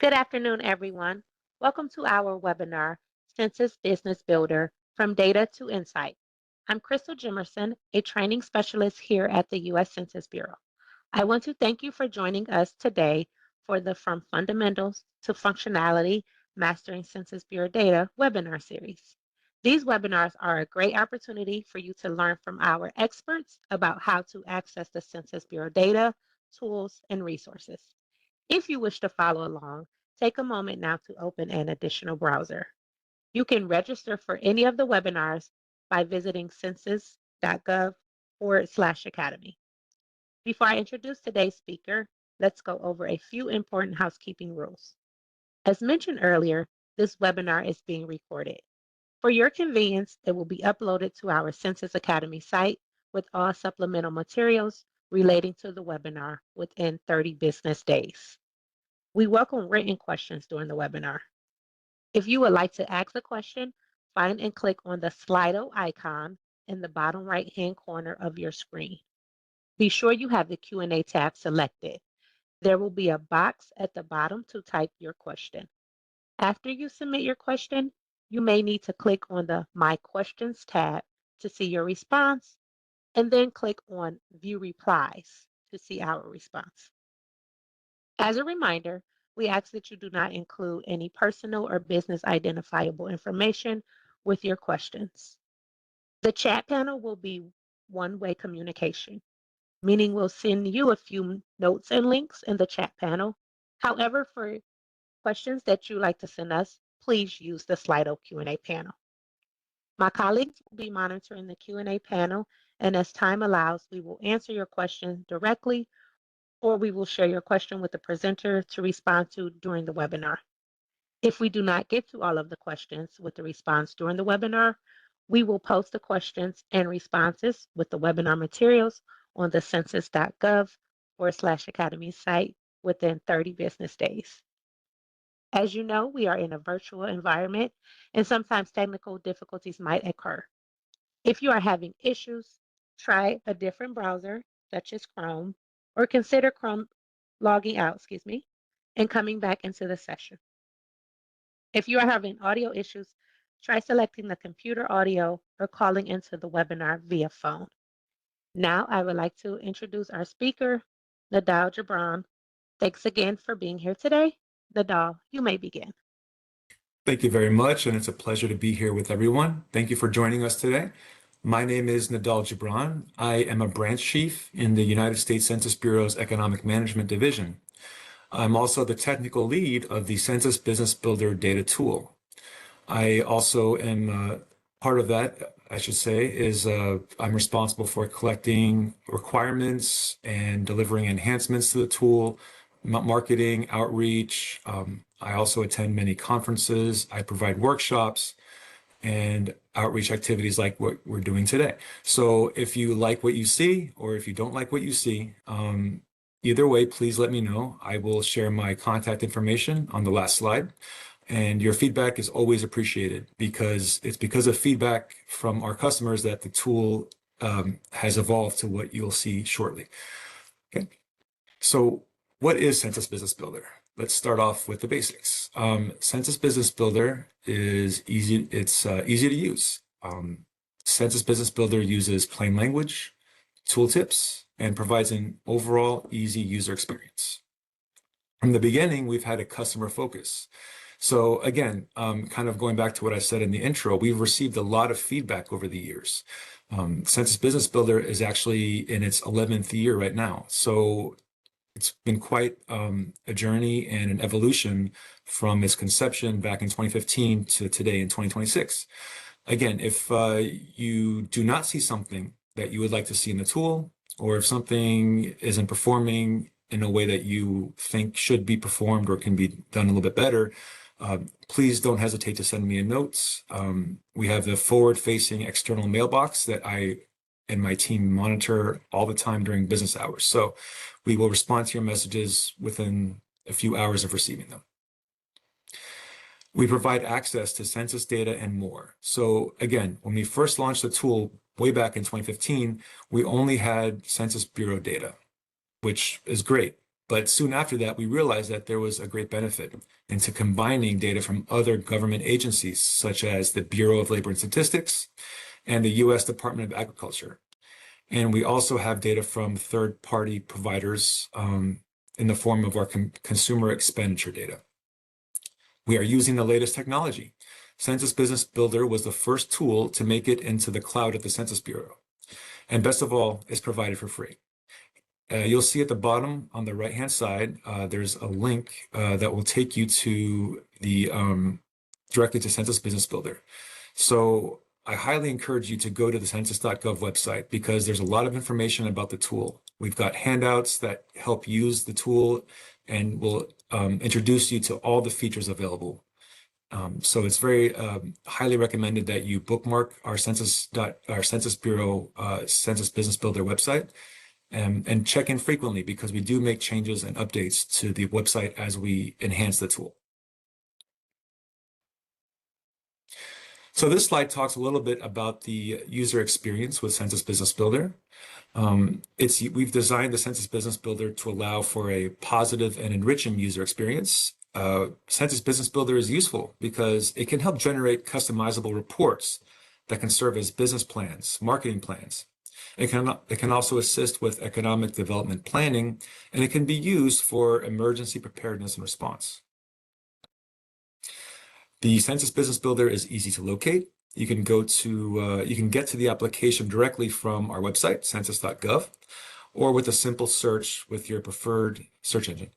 Good afternoon, everyone. Welcome to our webinar, Census Business Builder, From Data to Insight. I'm Crystal Jimerson, a training specialist here at the U.S. Census Bureau. I want to thank you for joining us today for the From Fundamentals to Functionality, Mastering Census Bureau Data webinar series. These webinars are a great opportunity for you to learn from our experts about how to access the Census Bureau data, tools, and resources. If you wish to follow along, take a moment now to open an additional browser. You can register for any of the webinars by visiting census.gov/academy. Before I introduce today's speaker, let's go over a few important housekeeping rules. As mentioned earlier, this webinar is being recorded. For your convenience, it will be uploaded to our Census Academy site with all supplemental materials relating to the webinar within 30 business days. We welcome written questions during the webinar. If you would like to ask a question, find and click on the Slido icon in the bottom right-hand corner of your screen. Be sure you have the Q&A tab selected. There will be a box at the bottom to type your question. After you submit your question, you may need to click on the My Questions tab to see your response, and then click on View Replies to see our response. As a reminder, we ask that you do not include any personal or business identifiable information with your questions. The chat panel will be one-way communication, meaning we'll send you a few notes and links in the chat panel. However, for questions that you like to send us, please use the Slido Q&A panel. My colleagues will be monitoring the Q&A panel, and as time allows, we will answer your question directly, or we will share your question with the presenter to respond to during the webinar. If we do not get to all of the questions with the response during the webinar, we will post the questions and responses with the webinar materials on the census.gov/academy site within 30 business days. As you know, we are in a virtual environment and sometimes technical difficulties might occur. If you are having issues, try a different browser such as Chrome, or consider Chrome logging out, and coming back into the session. If you are having audio issues, try selecting the computer audio or calling into the webinar via phone. Now I would like to introduce our speaker, Nadal Gibran. Thanks again for being here today. Nadal, you may begin. Thank you very much, and it's a pleasure to be here with everyone. Thank you for joining us today. My name is Nadal Gibran. I am a branch chief in the United States Census Bureau's Economic Management Division. I'm also the technical lead of the Census Business Builder data tool. I also am part of that, I should say, is I'm responsible for collecting requirements and delivering enhancements to the tool, marketing, outreach. I also attend many conferences. I provide workshops and outreach activities like what we're doing today. So if you like what you see, or if you don't like what you see, either way, please let me know. I will share my contact information on the last slide. And your feedback is always appreciated because it's because of feedback from our customers that the tool has evolved to what you'll see shortly. Okay. So what is Census Business Builder? Let's start off with the basics. Census Business Builder is easy. It's easy to use. Census Business Builder uses plain language, tooltips, and provides an overall easy user experience. From the beginning, we've had a customer focus. So again, kind of going back to what I said in the intro, we've received a lot of feedback over the years. Census Business Builder is actually in its 11th year right now. So it's been quite a journey and an evolution from its conception back in 2015 to today in 2026. Again, if you do not see something that you would like to see in the tool, or if something isn't performing in a way that you think should be performed or can be done a little bit better, please don't hesitate to send me a note. We have the forward-facing external mailbox that I and my team monitor all the time during business hours. So we will respond to your messages within a few hours of receiving them. We provide access to census data and more. So again, when we first launched the tool way back in 2015, we only had Census Bureau data, which is great. But soon after that, we realized that there was a great benefit into combining data from other government agencies, such as the Bureau of Labor and Statistics and the U.S. Department of Agriculture. And we also have data from third-party providers in the form of our consumer expenditure data. We are using the latest technology. Census Business Builder was the first tool to make it into the cloud at the Census Bureau. And best of all, it's provided for free. You'll see at the bottom on the right-hand side, there's a link that will take you to the directly to Census Business Builder. So I highly encourage you to go to the census.gov website because there's a lot of information about the tool. We've got handouts that help use the tool and will introduce you to all the features available. So it's very highly recommended that you bookmark our Census Bureau Census Business Builder website and check in frequently because we do make changes and updates to the website as we enhance the tool. So this slide talks a little bit about the user experience with Census Business Builder. We've designed the Census Business Builder to allow for a positive and enriching user experience. Census Business Builder is useful because it can help generate customizable reports that can serve as business plans, marketing plans. It can also assist with economic development planning, and it can be used for emergency preparedness and response. The Census Business Builder is easy to locate. You can get to the application directly from our website, census.gov, or with a simple search with your preferred search engine.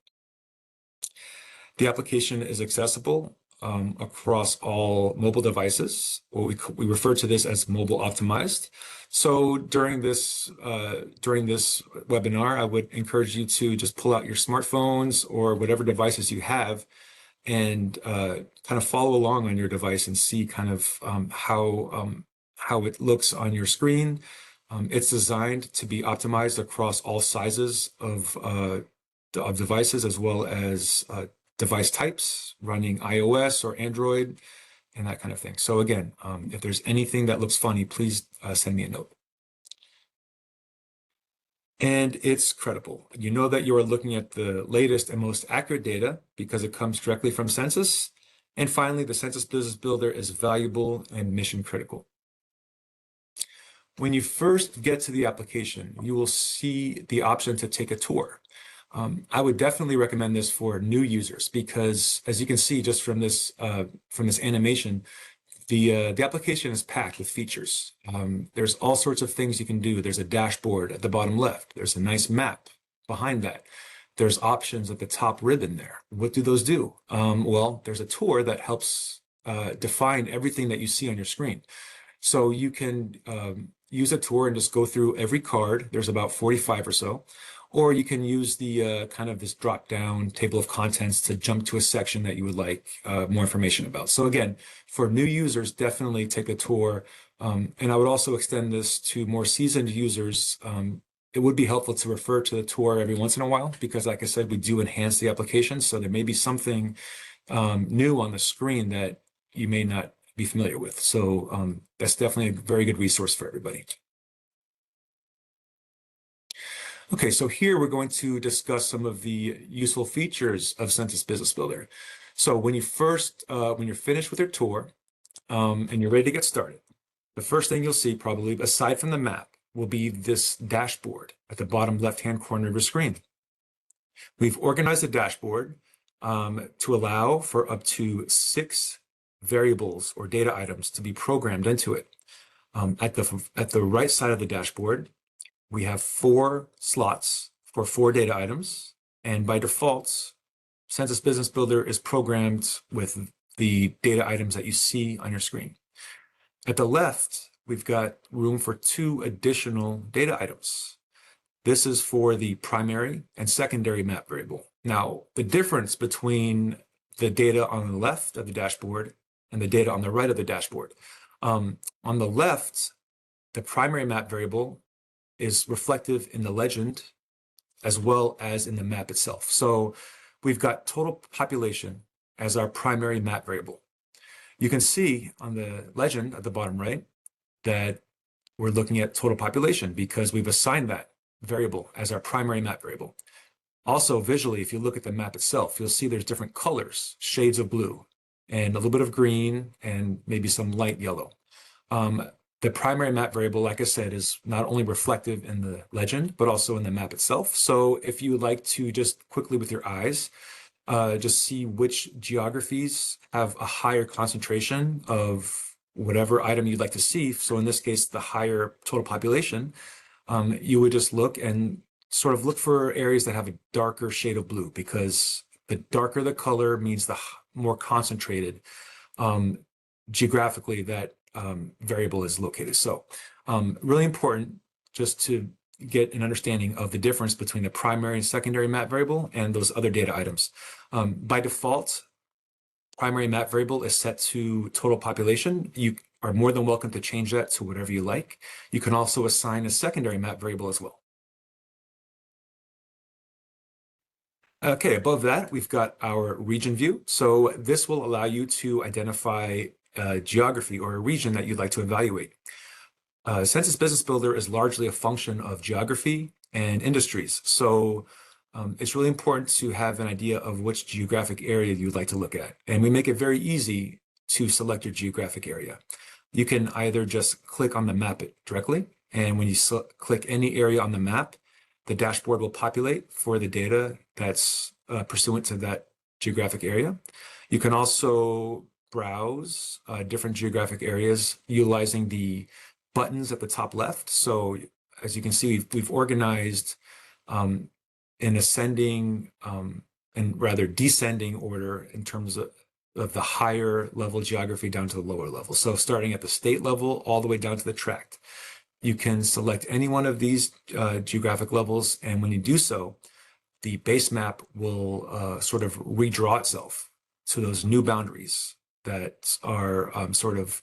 The application is accessible across all mobile devices. We refer to this as mobile optimized. So during this webinar, I would encourage you to just pull out your smartphones or whatever devices you have and kind of follow along on your device and see kind of how it looks on your screen. It's designed to be optimized across all sizes of devices as well as device types running iOS or Android and that kind of thing. So again, if there's anything that looks funny, please send me a note. And it's credible. You know that you are looking at the latest and most accurate data because it comes directly from Census. And finally, the Census Business Builder is valuable and mission critical. When you first get to the application, you will see the option to take a tour. I would definitely recommend this for new users because, as you can see just from this animation, the application is packed with features. There's all sorts of things you can do. There's a dashboard at the bottom left. There's a nice map behind that. There's options at the top ribbon there. What do those do? Well, there's a tour that helps define everything that you see on your screen. So you can use a tour and just go through every card. There's about 45 or so. Or you can use the kind of this drop-down table of contents to jump to a section that you would like more information about. So again, for new users, definitely take a tour. And I would also extend this to more seasoned users. It would be helpful to refer to the tour every once in a while because, like I said, we do enhance the application. So there may be something new on the screen that you may not be familiar with. So that's definitely a very good resource for everybody. Okay, so here we're going to discuss some of the useful features of Census Business Builder. So when you're finished with your tour and you're ready to get started, the first thing you'll see probably, aside from the map, will be this dashboard at the bottom left-hand corner of your screen. We've organized the dashboard to allow for up to 6 variables or data items to be programmed into it. At the right side of the dashboard, we have 4 slots for 4 data items, and by default, Census Business Builder is programmed with the data items that you see on your screen. At the left, we've got room for 2 additional data items. This is for the primary and secondary map variable. Now, the difference between the data on the left of the dashboard and the data on the right of the dashboard. On the left, the primary map variable is reflective in the legend as well as in the map itself. So we've got total population as our primary map variable. You can see on the legend at the bottom right that we're looking at total population because we've assigned that variable as our primary map variable. Also, visually, if you look at the map itself, you'll see there's different colors, shades of blue, and a little bit of green, and maybe some light yellow. The primary map variable, like I said, is not only reflective in the legend, but also in the map itself. So if you would like to just quickly with your eyes, just see which geographies have a higher concentration of whatever item you'd like to see. So in this case, the higher total population, you would just look and sort of look for areas that have a darker shade of blue, because the darker the color means the more concentrated geographically that variable is located. So really important just to get an understanding of the difference between the primary and secondary map variable and those other data items. By default, primary map variable is set to total population. You are more than welcome to change that to whatever you like. You can also assign a secondary map variable as well. Okay, above that, we've got our region view. So this will allow you to identify a geography or a region that you'd like to evaluate. Census Business Builder is largely a function of geography and industries. So it's really important to have an idea of which geographic area you'd like to look at. And we make it very easy to select your geographic area. You can either just click on the map directly, and when you click any area on the map, the dashboard will populate for the data that's pursuant to that geographic area. You can also browse different geographic areas utilizing the buttons at the top left. So as you can see, we've organized in ascending and rather descending order in terms of the higher level geography down to the lower level. So starting at the state level all the way down to the tract. You can select any one of these geographic levels, and when you do so, the base map will sort of redraw itself to those new boundaries that are sort of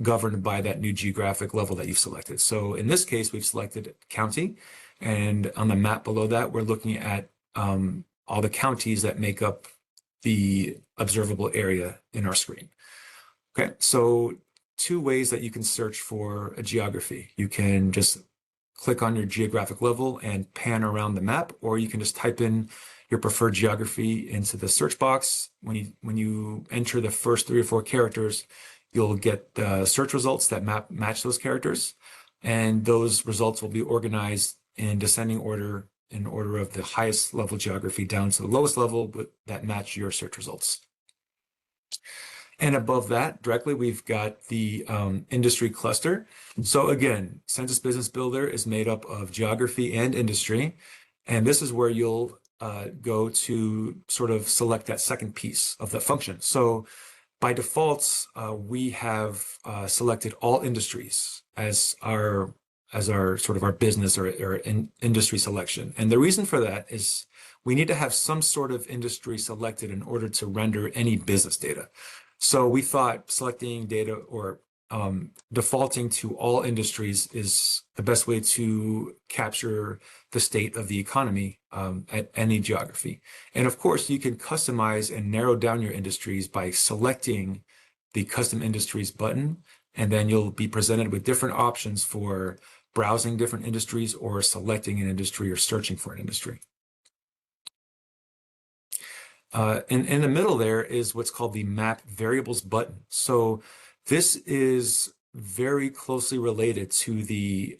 governed by that new geographic level that you've selected. So in this case, we've selected county, and on the map below that, we're looking at all the counties that make up the observable area in our screen. Okay, so two ways that you can search for a geography. You can just click on your geographic level and pan around the map, or you can just type in your preferred geography into the search box. When you enter the first 3 or 4 characters, you'll get the search results that match those characters, and those results will be organized in descending order, in order of the highest level geography down to the lowest level that match your search results. And above that, directly, we've got the industry cluster. So again, Census Business Builder is made up of geography and industry. And this is where you'll go to sort of select that second piece of the function. So by default, we have selected all industries as our sort of our business or industry selection. And the reason for that is we need to have some sort of industry selected in order to render any business data. So we thought selecting data or defaulting to all industries is the best way to capture the state of the economy at any geography. And of course, you can customize and narrow down your industries by selecting the Custom Industries button, and then you'll be presented with different options for browsing different industries or selecting an industry or searching for an industry. In the middle there is what's called the Map Variables button. So this is very closely related to the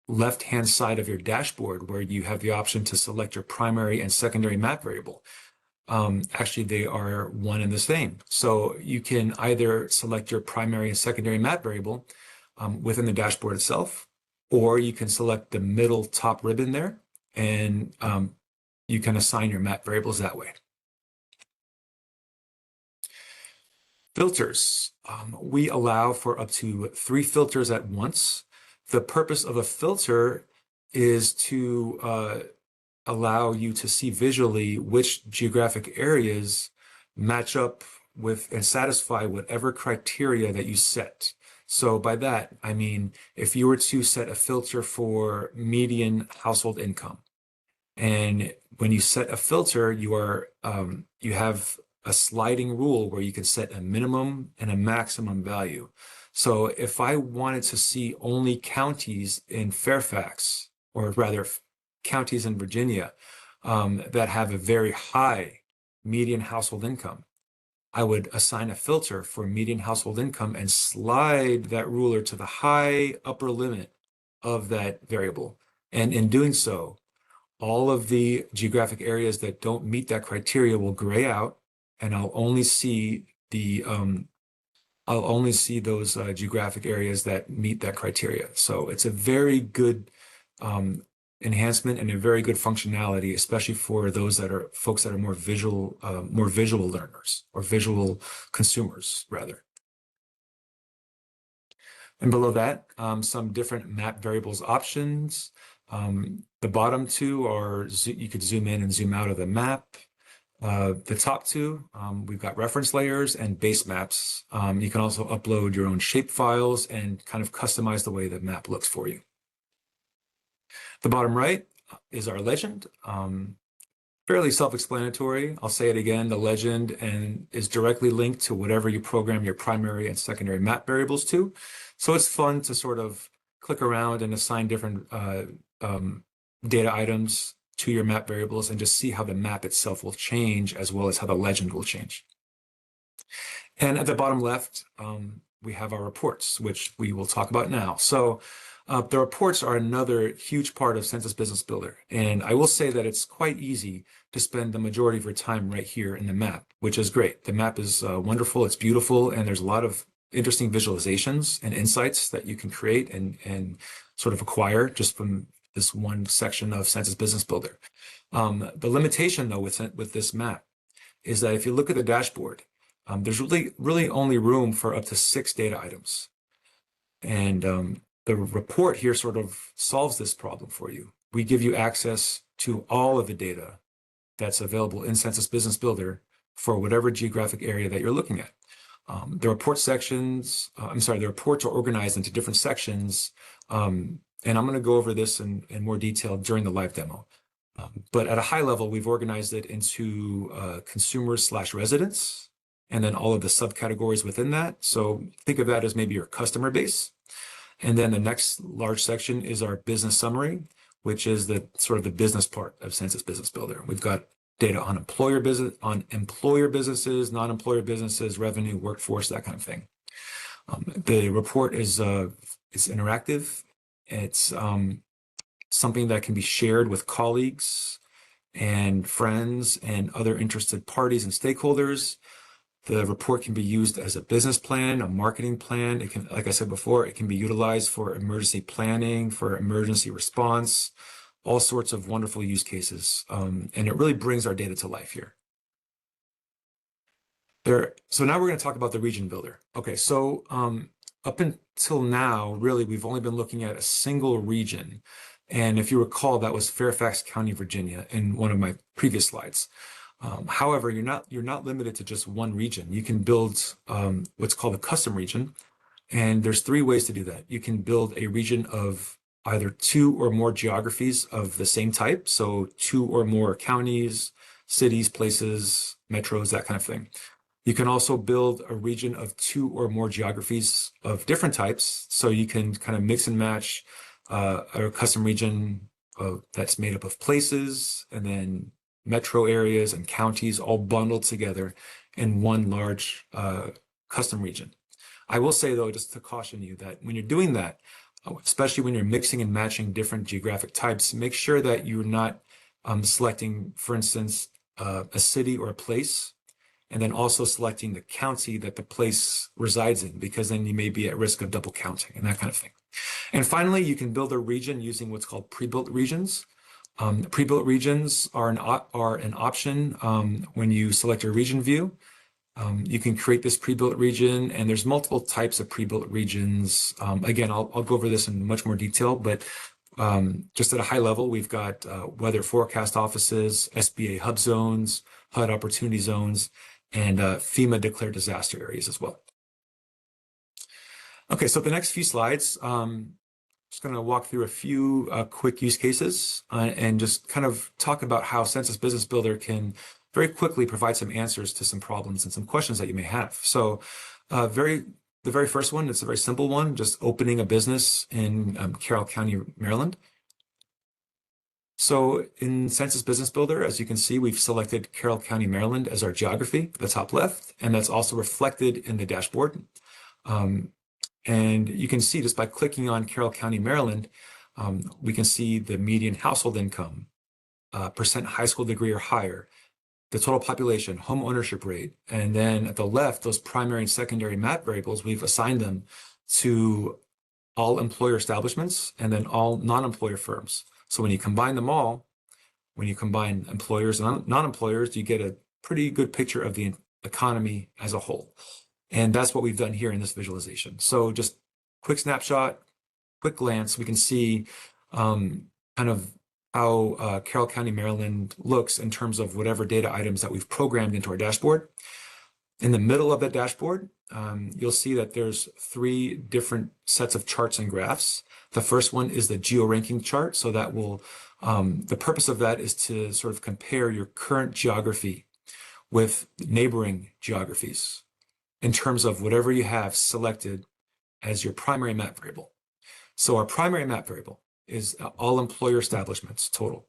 left-hand side of your dashboard, where you have the option to select your primary and secondary map variable. Actually, they are one and the same. So you can either select your primary and secondary map variable within the dashboard itself, or you can select the middle top ribbon there, and you can assign your map variables that way. Filters. We allow for up to 3 filters at once. The purpose of a filter is to allow you to see visually which geographic areas match up with and satisfy whatever criteria that you set. So by that, I mean, if you were to set a filter for median household income, and when you set a filter, you have a sliding rule where you can set a minimum and a maximum value. So if I wanted to see only counties in Fairfax, or rather counties in Virginia, that have a very high median household income, I would assign a filter for median household income and slide that ruler to the high upper limit of that variable. And in doing so, all of the geographic areas that don't meet that criteria will gray out, and I'll only see those geographic areas that meet that criteria. So it's a very good enhancement and a very good functionality, especially for those that are folks that are more visual learners or visual consumers rather. And below that, some different map variables options. The bottom two are you could zoom in and zoom out of the map. The top two, we've got reference layers and base maps. You can also upload your own shape files and kind of customize the way the map looks for you. The bottom right is our legend. Fairly self-explanatory. I'll say it again, the legend is directly linked to whatever you program your primary and secondary map variables to. So it's fun to sort of click around and assign different data items to your map variables and just see how the map itself will change as well as how the legend will change. And at the bottom left, we have our reports, which we will talk about now. So the reports are another huge part of Census Business Builder. And I will say that it's quite easy to spend the majority of your time right here in the map, which is great. The map is wonderful, it's beautiful, and there's a lot of interesting visualizations and insights that you can create and sort of acquire just from this one section of Census Business Builder. The limitation, though, with this map is that if you look at the dashboard, there's really only room for up to 6 data items. And the report here sort of solves this problem for you. We give you access to all of the data that's available in Census Business Builder for whatever geographic area that you're looking at. The reports are organized into different sections, and I'm going to go over this in more detail during the live demo. But at a high level, we've organized it into consumers/residents, and then all of the subcategories within that. So think of that as maybe your customer base. And then the next large section is our business summary, which is the sort of the business part of Census Business Builder. We've got data on employer businesses, non-employer businesses, revenue, workforce, that kind of thing. The report is interactive. It's something that can be shared with colleagues and friends and other interested parties and stakeholders. The report can be used as a business plan, a marketing plan. It can, like I said before, it can be utilized for emergency planning, for emergency response, all sorts of wonderful use cases. And it really brings our data to life here. So now we're going to talk about the region builder. Okay, so up until now, really, we've only been looking at a single region. And if you recall, that was Fairfax County, Virginia, in one of my previous slides. However, you're not limited to just one region. You can build what's called a custom region, and there's 3 ways to do that. You can build a region of either 2 or more geographies of the same type, so 2 or more counties, cities, places, metros, that kind of thing. You can also build a region of 2 or more geographies of different types, so you can kind of mix and match a custom region that's made up of places and then metro areas and counties all bundled together in one large custom region. I will say, though, just to caution you that when you're doing that, especially when you're mixing and matching different geographic types, make sure that you're not selecting, for instance, a city or a place, and then also selecting the county that the place resides in, because then you may be at risk of double counting and that kind of thing. And finally, you can build a region using what's called pre-built regions. Pre-built regions are an option when you select your region view. You can create this pre-built region, and there's multiple types of pre-built regions. Again, I'll go over this in much more detail, but just at a high level, we've got weather forecast offices, SBA hub zones, HUD opportunity zones, and FEMA declared disaster areas as well. Okay, so the next few slides, just going to walk through a few quick use cases and just kind of talk about how Census Business Builder can very quickly provide some answers to some problems and some questions that you may have. So the very first one, it's a very simple one, just opening a business in Carroll County, Maryland. So in Census Business Builder, as you can see, we've selected Carroll County, Maryland as our geography, the top left, and that's also reflected in the dashboard. And you can see just by clicking on Carroll County, Maryland, we can see the median household income, percent high school degree or higher, the total population, home ownership rate, and then at the left, those primary and secondary map variables, we've assigned them to all employer establishments and then all non-employer firms. So when you combine them all, when you combine employers and non-employers, you get a pretty good picture of the economy as a whole. And that's what we've done here in this visualization. So just quick snapshot, quick glance, we can see kind of how Carroll County, Maryland looks in terms of whatever data items that we've programmed into our dashboard. In the middle of the dashboard, you'll see that there's 3 different sets of charts and graphs. The first one is the geo-ranking chart. So that will, the purpose of that is to sort of compare your current geography with neighboring geographies in terms of whatever you have selected as your primary map variable. So our primary map variable is all employer establishments total.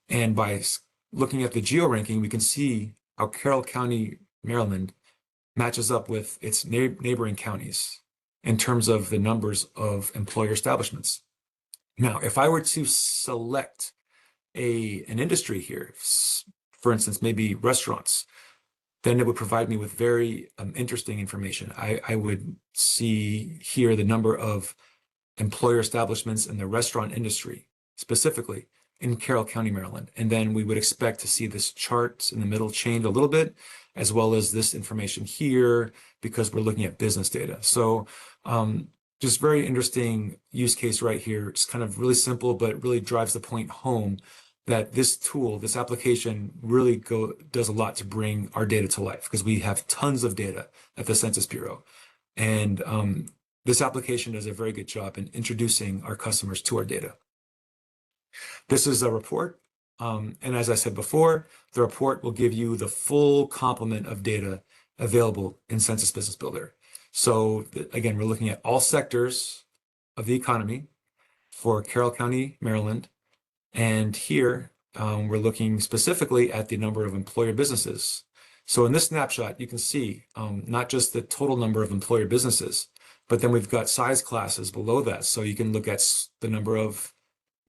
And by looking at the geo-ranking, we can see how Carroll County, Maryland matches up with its neighboring counties in terms of the numbers of employer establishments. Now, if I were to select an industry here, for instance, maybe restaurants, then it would provide me with very interesting information. I would see here the number of employer establishments in the restaurant industry, specifically in Carroll County, Maryland. And then we would expect to see this chart in the middle change a little bit, as well as this information here, because we're looking at business data. So just very interesting use case right here. It's kind of really simple, but really drives the point home that this tool, this application really does a lot to bring our data to life, because we have tons of data at the Census Bureau. And this application does a very good job in introducing our customers to our data. This is a report. And as I said before, the report will give you the full complement of data available in Census Business Builder. So again, we're looking at all sectors of the economy for Carroll County, Maryland. And here we're looking specifically at the number of employer businesses. So in this snapshot, you can see not just the total number of employer businesses, but then we've got size classes below that. So you can look at the number of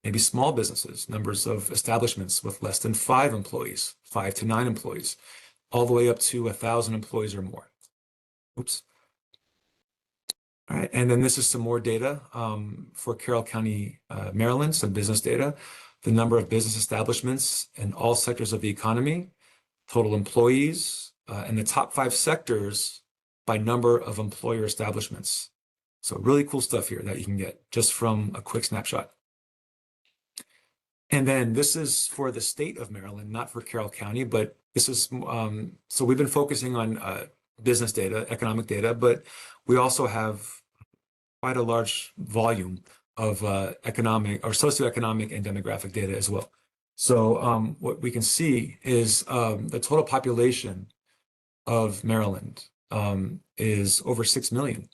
maybe small businesses, numbers of establishments with less than 5 employees, 5 to 9 employees, all the way up to 1,000 employees or more. Oops. All right, and then this is some more data for Carroll County, Maryland, some business data, the number of business establishments in all sectors of the economy, total employees, and the top 5 sectors by number of employer establishments. So really cool stuff here that you can get just from a quick snapshot. And then this is for the state of Maryland, not for Carroll County, but this is, so we've been focusing on business data, economic data, but we also have quite a large volume of economic or socioeconomic and demographic data as well. So what we can see is the total population of Maryland is over 6 million.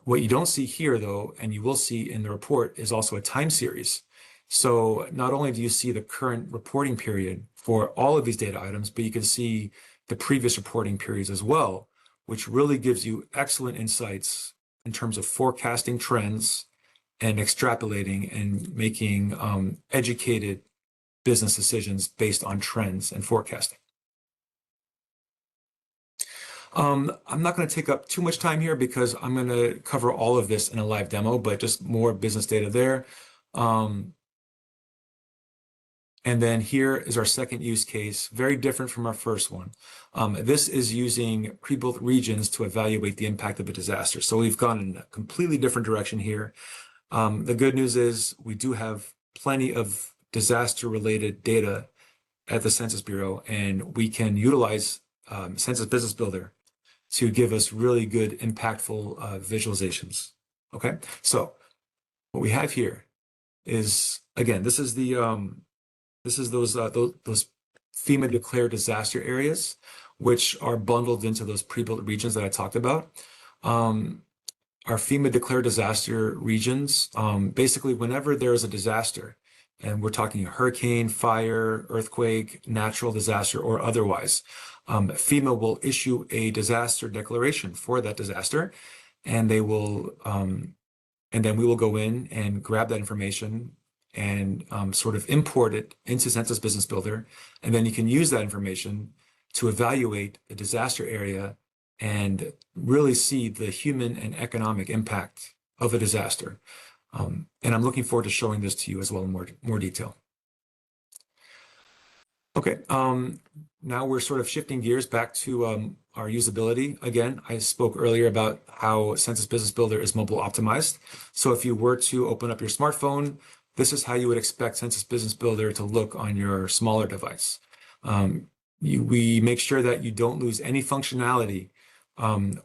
What you don't see here, though, and you will see in the report, is also a time series. So not only do you see the current reporting period for all of these data items, but you can see the previous reporting periods as well, which really gives you excellent insights in terms of forecasting trends and extrapolating and making educated business decisions based on trends and forecasting. I'm not going to take up too much time here because I'm going to cover all of this in a live demo, but just more business data there. And then here is our second use case, very different from our first one. This is using pre-built regions to evaluate the impact of a disaster. So we've gone in a completely different direction here. The good news is we do have plenty of disaster-related data at the Census Bureau, and we can utilize Census Business Builder to give us really good, impactful visualizations. Okay, so what we have here is, again, this is the those FEMA declared disaster areas, which are bundled into those pre-built regions that I talked about. Our FEMA declared disaster regions, basically whenever there is a disaster and we're talking hurricane, fire, earthquake, natural disaster, or otherwise. FEMA will issue a disaster declaration for that disaster, and they will, and then we will go in and grab that information and sort of import it into Census Business Builder, and then you can use that information to evaluate a disaster area and really see the human and economic impact of a disaster. And I'm looking forward to showing this to you as well in more detail. Okay, now we're sort of shifting gears back to our usability. Again, I spoke earlier about how Census Business Builder is mobile optimized. So if you were to open up your smartphone, this is how you would expect Census Business Builder to look on your smaller device. We make sure that you don't lose any functionality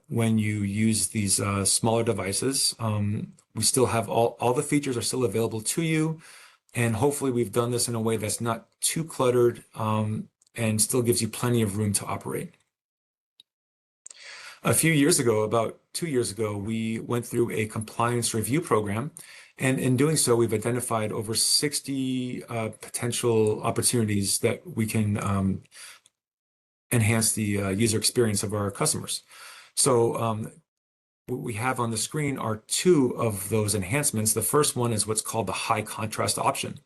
when you use these smaller devices. We still have all the features are still available to you. And hopefully we've done this in a way that's not too cluttered and still gives you plenty of room to operate. A few years ago, about 2 years ago, we went through a compliance review program. And in doing so, we've identified over 60 potential opportunities that we can enhance the user experience of our customers. So what we have on the screen are two of those enhancements. The first one is what's called the high contrast option.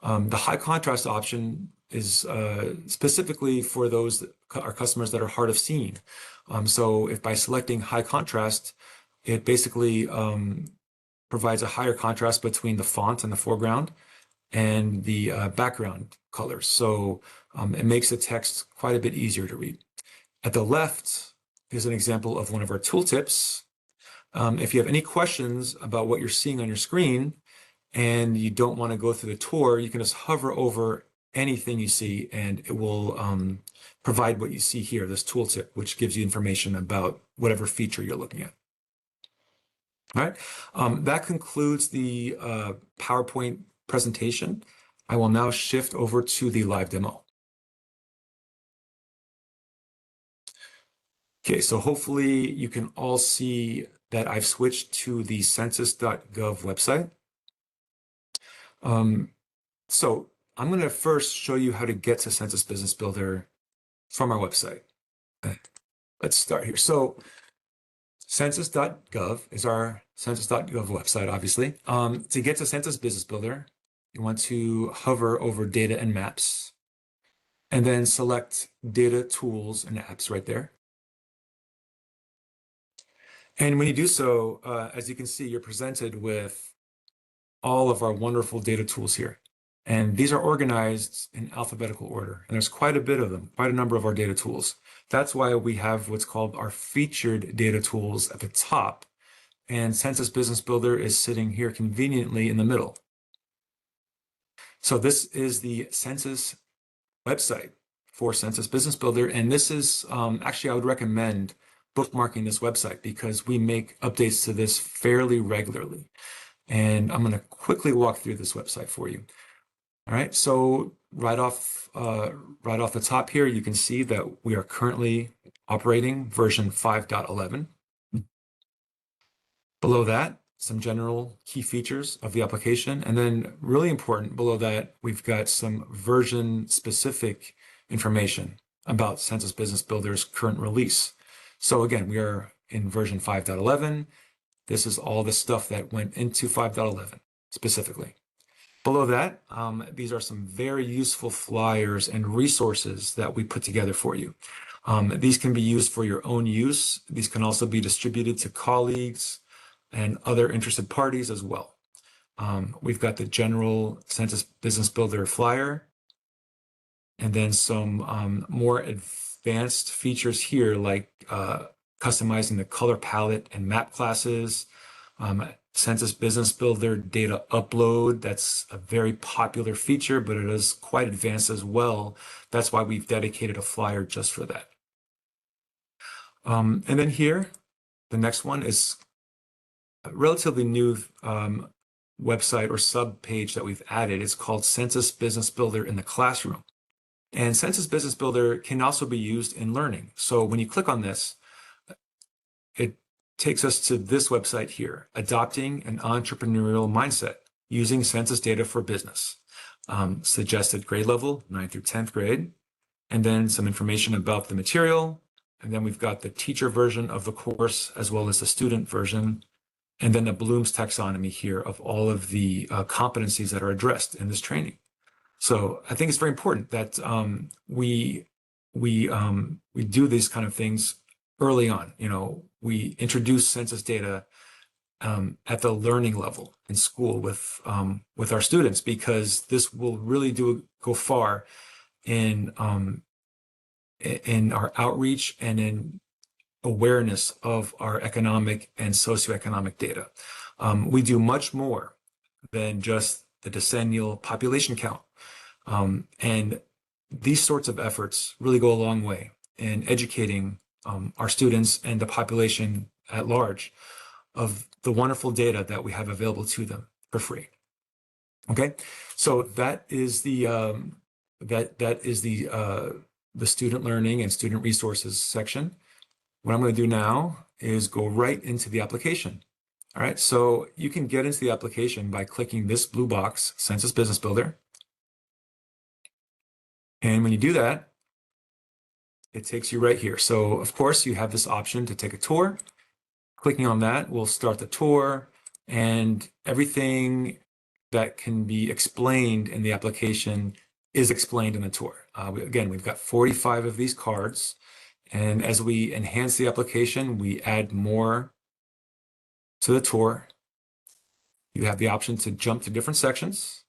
The high contrast option is specifically for those our customers that are hard of seeing. So if by selecting high contrast, it basically provides a higher contrast between the font in the foreground and the background colors. So it makes the text quite a bit easier to read. At the left is an example of one of our tooltips. If you have any questions about what you're seeing on your screen and you don't want to go through the tour, you can just hover over anything you see and it will provide what you see here, this tooltip, which gives you information about whatever feature you're looking at. All right, that concludes the PowerPoint presentation. I will now shift over to the live demo. Okay, so hopefully you can all see that I've switched to the census.gov website. So I'm going to first show you how to get to Census Business Builder from our website. Let's start here. So census.gov is our census.gov website, obviously. To get to Census Business Builder, you want to hover over Data and Maps, and then select Data, Tools, and Apps right there. And when you do so, as you can see, you're presented with all of our wonderful data tools here. And these are organized in alphabetical order. And there's quite a bit of them, quite a number of our data tools. That's why we have what's called our featured data tools at the top. And Census Business Builder is sitting here conveniently in the middle. So this is the Census website for Census Business Builder. And this is, actually, I would recommend bookmarking this website because we make updates to this fairly regularly. And I'm going to quickly walk through this website for you. All right, so right off the top here, you can see that we are currently operating version 5.11. Below that, some general key features of the application. And then really important, below that, we've got some version-specific information about Census Business Builder's current release. So again, we are in version 5.11. This is all the stuff that went into 5.11 specifically. Below that, these are some very useful flyers and resources that we put together for you. These can be used for your own use. These can also be distributed to colleagues and other interested parties as well. We've got the general Census Business Builder flyer, and then some more advanced features here like customizing the color palette and map classes, Census Business Builder data upload. That's a very popular feature, but it is quite advanced as well. That's why we've dedicated a flyer just for that. And then here, the next one is a relatively new website or sub page that we've added. It's called Census Business Builder in the Classroom. And Census Business Builder can also be used in learning. So when you click on this, it takes us to this website here, Adopting an Entrepreneurial Mindset Using Census Data for Business. suggested grade level, 9th through 10th grade, and then some information about the material. And then we've got the teacher version of the course as well as the student version. And then the Bloom's taxonomy here of all of the competencies that are addressed in this training. So I think it's very important that we do these kind of things early on. We introduce census data at the learning level in school with our students, because this will really go far in our outreach and in awareness of our economic and socioeconomic data. We do much more than just the decennial population count. And these sorts of efforts really go a long way in educating our students and the population at large of the wonderful data that we have available to them for free. Okay, so that is the the student learning and student resources section. What I'm going to do now is go right into the application. All right, so you can get into the application by clicking this blue box, Census Business Builder. And when you do that, it takes you right here. So of course you have this option to take a tour. Clicking on that will start the tour, and everything that can be explained in the application is explained in the tour. Again, we've got 45 of these cards. And as we enhance the application, we add more to the tour. You have the option to jump to different sections.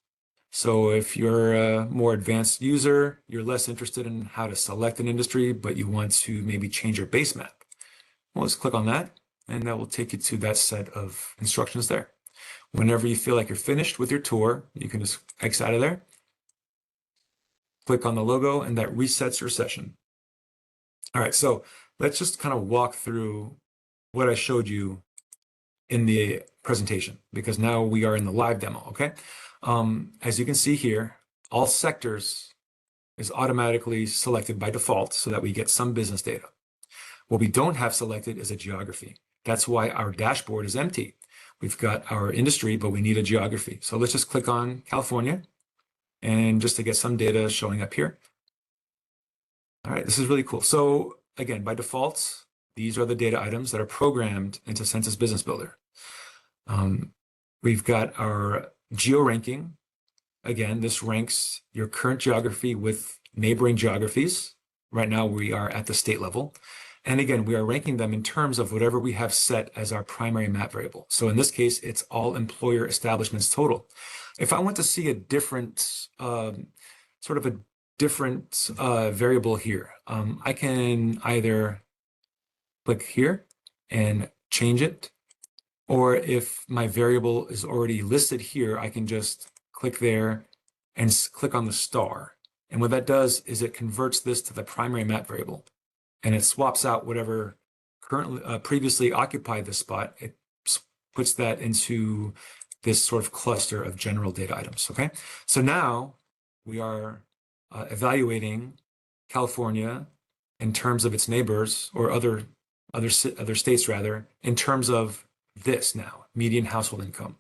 So if you're a more advanced user, you're less interested in how to select an industry, but you want to maybe change your base map. Well, let's click on that, and that will take you to that set of instructions there. Whenever you feel like you're finished with your tour, you can just exit out of there, click on the logo, and that resets your session. All right, so let's just kind of walk through what I showed you in the presentation, because now we are in the live demo, okay? As you can see here, all sectors is automatically selected by default so that we get some business data. What we don't have selected is a geography. That's why our dashboard is empty. We've got our industry, but we need a geography. So let's just click on California, and just to get some data showing up here. All right, this is really cool. So again, by default, these are the data items that are programmed into Census Business Builder. We've got our geo ranking. Again, this ranks your current geography with neighboring geographies. Right now, we are at the state level. And again, we are ranking them in terms of whatever we have set as our primary map variable. So in this case, it's all employer establishments total. If I want to see a different, sort of a different variable here, I can either click here and change it, or if my variable is already listed here, I can just click there and click on the star. And what that does is it converts this to the primary map variable, and it swaps out whatever currently previously occupied this spot. It puts that into this sort of cluster of general data items. Okay, so now we are evaluating California in terms of its neighbors, or other states rather, in terms of this now, median household income.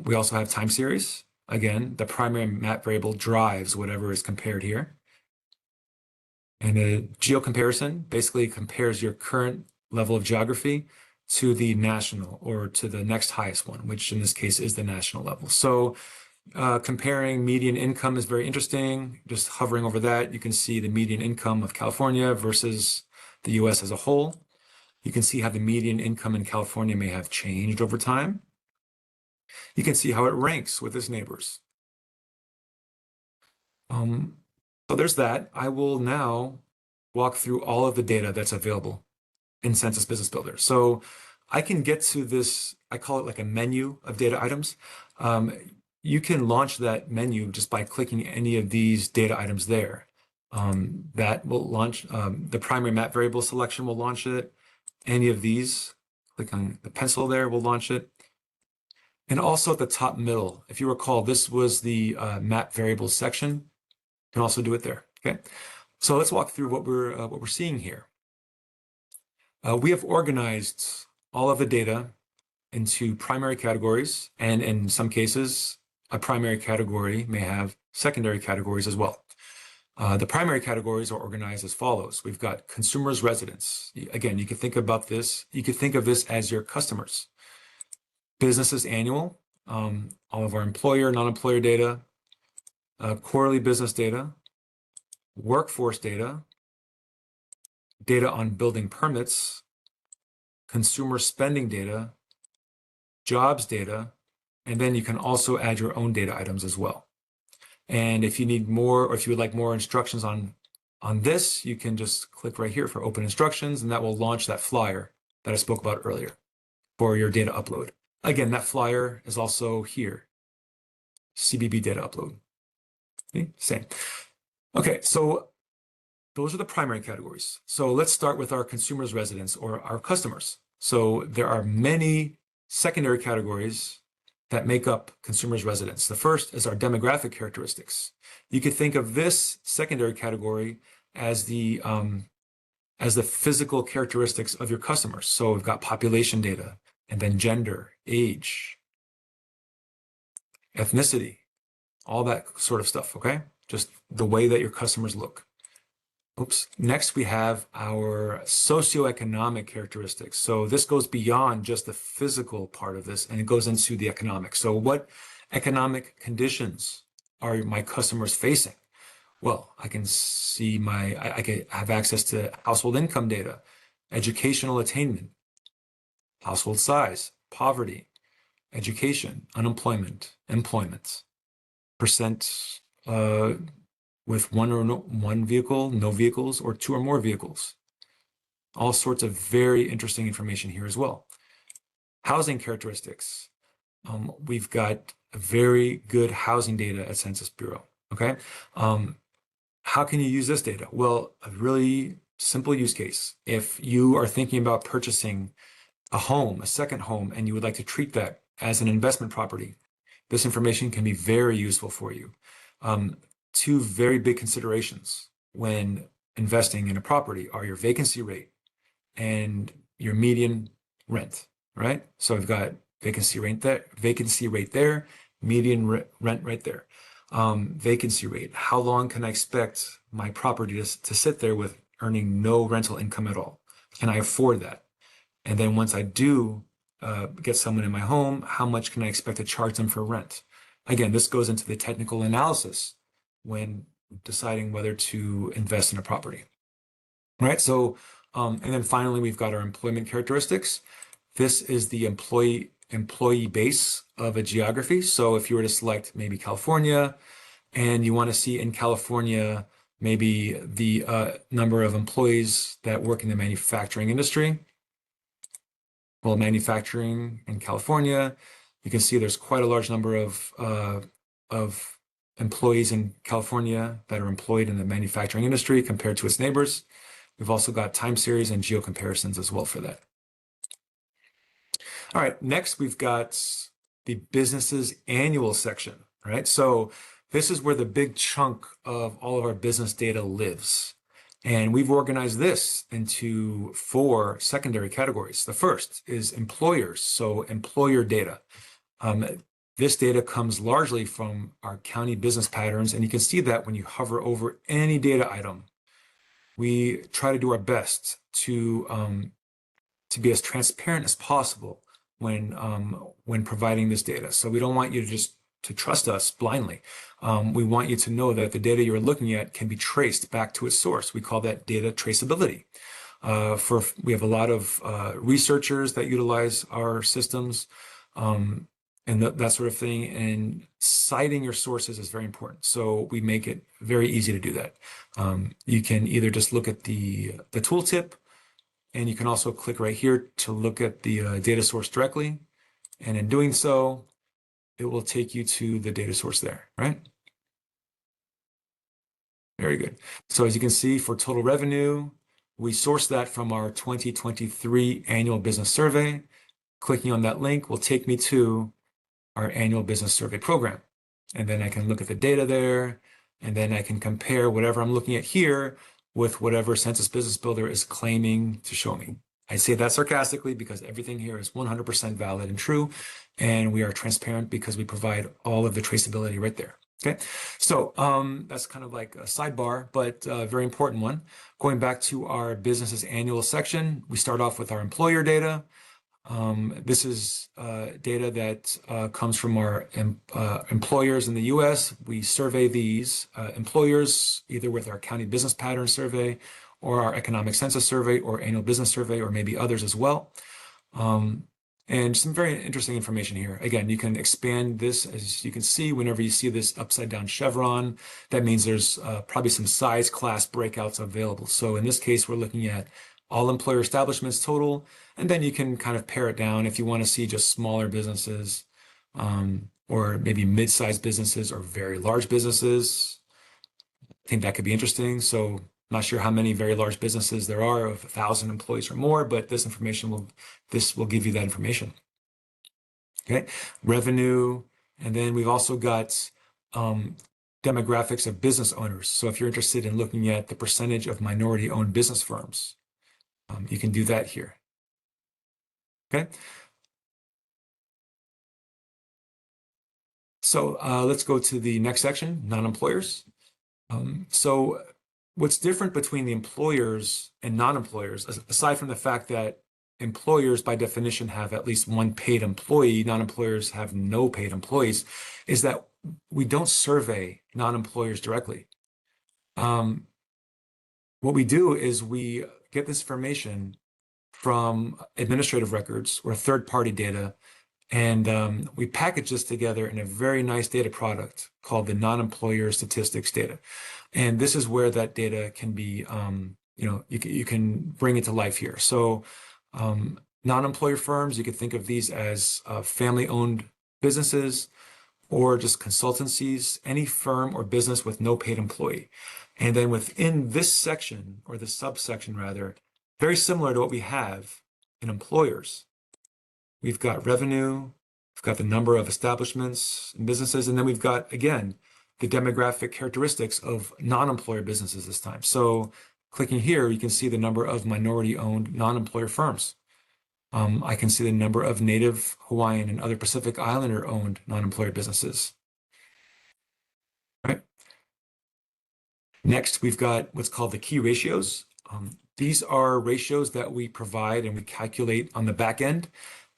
We also have time series. Again, the primary map variable drives whatever is compared here. And a geo comparison basically compares your current level of geography to the national, or to the next highest one, which in this case is the national level. So comparing median income is very interesting. Just hovering over that, you can see the median income of California versus the US as a whole. You can see how the median income in California may have changed over time. You can see how it ranks with its neighbors. So there's that. I will now walk through all of the data that's available in Census Business Builder. So I can get to this, I call it like a menu of data items. You can launch that menu just by clicking any of these data items there. That will launch, the primary map variable selection will launch it. Any of these, click on the pencil there, will launch it. And also at the top middle, if you recall, this was the map variables section. You can also do it there. Okay, so let's walk through what we're seeing here. We have organized all of the data into primary categories, and in some cases, a primary category may have secondary categories as well. The primary categories are organized as follows. We've got consumers' residence. Again, you can think about this. You could think of this as your customers. Businesses annual, all of our employer, non-employer data, quarterly business data, workforce data, data on building permits, consumer spending data, jobs data, and then you can also add your own data items as well. And if you need more, or if you would like more instructions on this, you can just click right here for open instructions, and that will launch that flyer that I spoke about earlier for your data upload. Again, that flyer is also here, CBB data upload. Okay, same. Okay, so those are the primary categories. So let's start with our consumers' residence or our customers. So there are many secondary categories that make up consumers' residence. The first is our demographic characteristics. You could think of this secondary category as the physical characteristics of your customers. So we've got population data, and then gender, age, ethnicity, all that sort of stuff, okay? Just the way that your customers look. Oops. Next, we have our socioeconomic characteristics. So this goes beyond just the physical part of this, and it goes into the economic. So what economic conditions are my customers facing? Well, I can see I can have access to household income data, educational attainment, household size, poverty, education, unemployment, employment, percent with one vehicle, no vehicles, or two or more vehicles. All sorts of very interesting information here as well. Housing characteristics. We've got very good housing data at Census Bureau, okay? How can you use this data? Well, a really simple use case. If you are thinking about purchasing a home, a second home, and you would like to treat that as an investment property, this information can be very useful for you. Two very big considerations when investing in a property are your vacancy rate and your median rent, right? So we've got vacancy rate there, median rent right there. Vacancy rate, how long can I expect my property to sit there with earning no rental income at all? Can I afford that? And then once I do get someone in my home, how much can I expect to charge them for rent? Again, this goes into the technical analysis when deciding whether to invest in a property, right? So, and then finally, we've got our employment characteristics. This is the employee base of a geography. So if you were to select maybe California, and you want to see in California maybe the number of employees that work in the manufacturing industry. Well, manufacturing in California, you can see there's quite a large number of employees in California that are employed in the manufacturing industry compared to its neighbors. We've also got time series and geo comparisons as well for that. All right, next we've got the business's annual section, right? So this is where the big chunk of all of our business data lives. And we've organized this into 4 secondary categories. The first is employers, so employer data. This data comes largely from our county business patterns, and you can see that when you hover over any data item. We try to do our best to be as transparent as possible when providing this data. So we don't want you to trust us blindly. We want you to know that the data you're looking at can be traced back to its source. We call that data traceability. We have a lot of researchers that utilize our systems and that sort of thing. And citing your sources is very important. So we make it very easy to do that. You can either just look at the tooltip, and you can also click right here to look at the data source directly. And in doing so, it will take you to the data source there, right? Very good. So as you can see, for total revenue, we source that from our 2023 annual business survey. Clicking on that link will take me to our annual business survey program. And then I can look at the data there, and then I can compare whatever I'm looking at here with whatever Census Business Builder is claiming to show me. I say that sarcastically because everything here is 100% valid and true, and we are transparent because we provide all of the traceability right there. Okay, so that's kind of like a sidebar, but a very important one. Going back to our business's annual section, we start off with our employer data. This is data that comes from our employers in the US. We survey these employers either with our county business pattern survey or our economic census survey or annual business survey or maybe others as well. And some very interesting information here. Again, you can expand this as you can see whenever you see this upside down chevron, that means there's probably some size class breakouts available. So in this case, we're looking at all employer establishments total, and then you can kind of pare it down if you want to see just smaller businesses or maybe mid-sized businesses or very large businesses. I think that could be interesting. So I'm not sure how many very large businesses there are of 1,000 employees or more, but this will give you that information. Okay, revenue, and then we've also got demographics of business owners. So if you're interested in looking at the percentage of minority-owned business firms, you can do that here. Okay. So let's go to the next section, non-employers. So what's different between the employers and non-employers, aside from the fact that employers by definition have at least one paid employee, non-employers have no paid employees, is that we don't survey non-employers directly. What we do is we get this information from administrative records or third-party data, and we package this together in a very nice data product called the non-employer statistics data. And this is where that data can be, you can bring it to life here. So non-employer firms, you could think of these as family-owned businesses or just consultancies, any firm or business with no paid employee. And then within this section, or the subsection rather, very similar to what we have in employers, we've got revenue, we've got the number of establishments and businesses, and then we've got, again, the demographic characteristics of non-employer businesses this time. So clicking here, you can see the number of minority-owned non-employer firms. I can see the number of Native Hawaiian and other Pacific Islander-owned non-employer businesses. Right. Next, we've got what's called the key ratios. These are ratios that we provide and we calculate on the back end